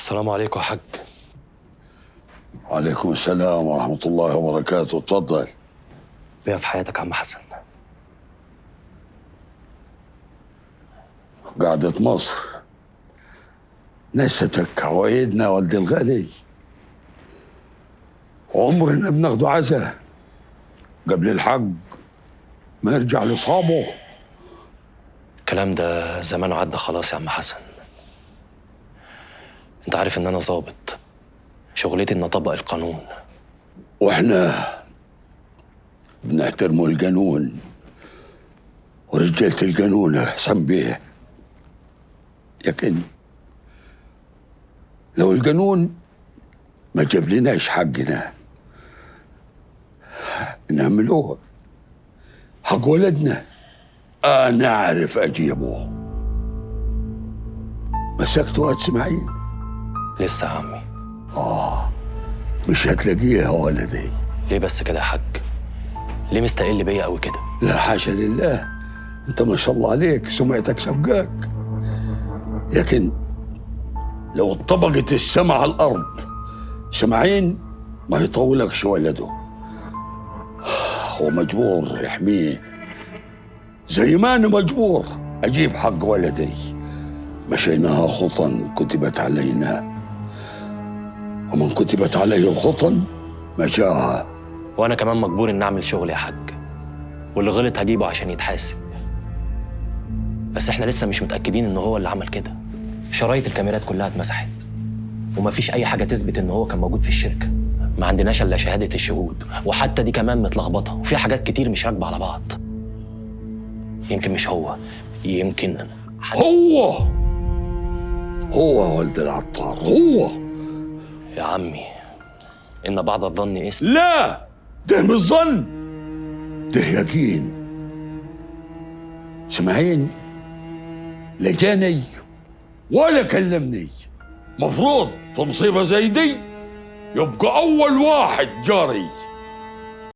السلام عليكم يا حاج. وعليكم السلام ورحمة الله وبركاته. اتفضل. بيا في حياتك يا عم حسن. قعدة مصر نستك عوايدنا ولد الغالي، عمرنا بناخده عزا قبل الحج ما يرجع لاصحابه. الكلام ده زمانه عدى خلاص يا عم حسن. انت عارف ان انا ظابط، شغلتي ان اطبق القانون. واحنا بنحترموا القانون ورجالة القانون احسن بيه، لكن لو القانون ما جاب لناش حقنا نعملوه حق ولدنا. انا اعرف اجيبه. مسكت واد اسماعيل؟ لسه يا عمي. مش هتلاقيه يا ولدي. ليه بس كده يا حاج؟ ليه مستقل بيا قوي كده؟ لا حاشا لله، انت ما شاء الله عليك سمعتك سبقاك، لكن لو اتطبقت السماء على الارض سماعين ما يطولكش ولده. هو مجبور يحميه زي ما انا مجبور اجيب حق ولدي. مشيناها خطا كتبت علينا، ومن كتبت عليه الخطن مشاها. وانا كمان مجبور ان اعمل شغل يا حاج، واللي غلط هجيبه عشان يتحاسب. بس احنا لسه مش متاكدين ان هو اللي عمل كده. شرايط الكاميرات كلها اتمسحت، ومفيش اي حاجه تثبت ان هو كان موجود في الشركه. ما عندناش الا شهاده الشهود، وحتى دي كمان متلخبطه، وفي حاجات كتير مش راكبه على بعض. يمكن مش هو، يمكن هو ولد العطار هو. يا عمي ان بعض الظن اسم. لا، ده مش ظن، ده يقين. سمعين لا جاني ولا كلمني. مفروض في مصيبة زي دي يبقى أول واحد جاري.